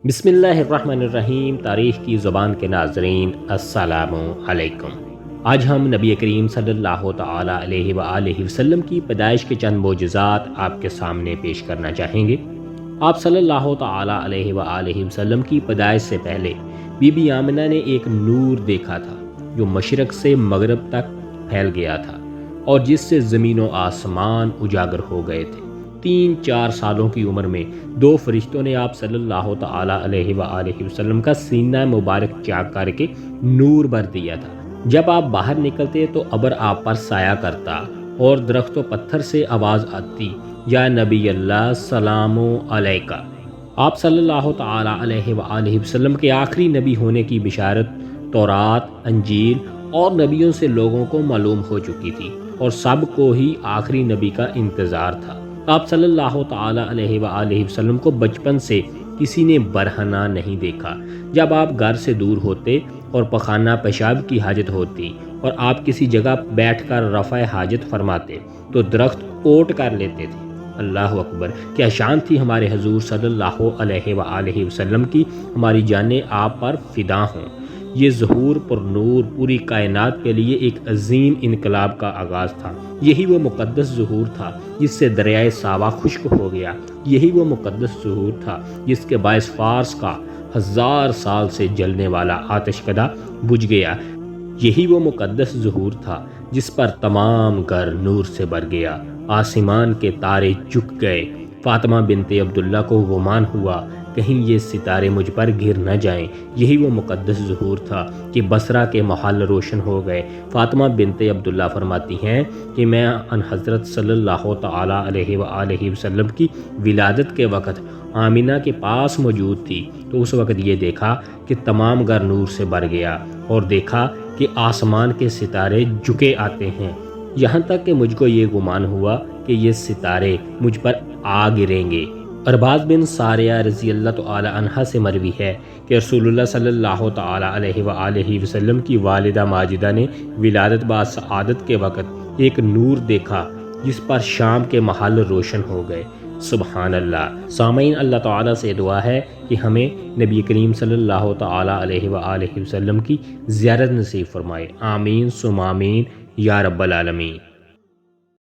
بسم اللہ الرحمن الرحیم۔ تاریخ کی زبان کے ناظرین السلام علیکم۔ آج ہم نبی کریم صلی اللہ تعالی علیہ وآلہ وسلم کی پیدائش کے چند معجزات آپ کے سامنے پیش کرنا چاہیں گے۔ آپ صلی اللہ تعالی علیہ وآلہ وسلم کی پیدائش سے پہلے بی بی آمنہ نے ایک نور دیکھا تھا جو مشرق سے مغرب تک پھیل گیا تھا اور جس سے زمین و آسمان اجاگر ہو گئے تھے۔ 3-4 سالوں کی عمر میں 2 فرشتوں نے آپ صلی اللہ تعالی علیہ وآلہ وسلم کا سینہ مبارک چاک کر کے نور بھر دیا تھا۔ جب آپ باہر نکلتے تو ابر آپ پر سایہ کرتا اور درخت و پتھر سے آواز آتی، یا نبی اللہ سلام علیکہ۔ آپ صلی اللہ تعالی علیہ وآلہ وسلم کے آخری نبی ہونے کی بشارت تورات، انجیل اور نبیوں سے لوگوں کو معلوم ہو چکی تھی اور سب کو ہی آخری نبی کا انتظار تھا۔ آپ صلی اللہ تعالی علیہ وآلہ وسلم کو بچپن سے کسی نے برہنہ نہیں دیکھا۔ جب آپ گھر سے دور ہوتے اور پخانہ پیشاب کی حاجت ہوتی اور آپ کسی جگہ بیٹھ کر رفع حاجت فرماتے تو درخت اوٹ کر لیتے تھے۔ اللہ اکبر! کیا شان تھی ہمارے حضور صلی اللہ علیہ وآلہ وسلم کی، ہماری جانیں آپ پر فدا ہوں۔ یہ ظہور پر نور پوری کائنات کے لیے ایک عظیم انقلاب کا آغاز تھا۔ یہی وہ مقدس ظہور تھا جس سے دریائے ساوا خشک ہو گیا۔ یہی وہ مقدس ظہور تھا جس کے باعث فارس کا 1000 سال سے جلنے والا آتش کدہ بجھ گیا۔ یہی وہ مقدس ظہور تھا جس پر تمام گھر نور سے بھر گیا، آسمان کے تارے جھک گئے۔ فاطمہ بنت عبداللہ کو گمان ہوا کہیں یہ ستارے مجھ پر گر نہ جائیں۔ یہی وہ مقدس ظہور تھا کہ بصرہ کے محل روشن ہو گئے۔ فاطمہ بنت عبداللہ فرماتی ہیں کہ میں ان حضرت صلی اللہ تعالی علیہ وآلہ وسلم کی ولادت کے وقت آمنہ کے پاس موجود تھی تو اس وقت یہ دیکھا کہ تمام گھر نور سے بھر گیا اور دیکھا کہ آسمان کے ستارے جھکے آتے ہیں، یہاں تک کہ مجھ کو یہ گمان ہوا کہ یہ ستارے مجھ پر آ گریں گے۔ ارباز بن ساریہ رضی اللہ تعالی عنہ سے مروی ہے کہ رسول اللہ صلی اللہ تعالی علیہ وآلہ وسلم کی والدہ ماجدہ نے ولادت بعد سعادت کے وقت ایک نور دیکھا جس پر شام کے محل روشن ہو گئے۔ سبحان اللہ! سامعین، اللہ تعالیٰ سے دعا ہے کہ ہمیں نبی کریم صلی اللہ تعالی علیہ وآلہ وسلم کی زیارت نصیب فرمائے۔ آمین ثم آمین یا رب العالمین۔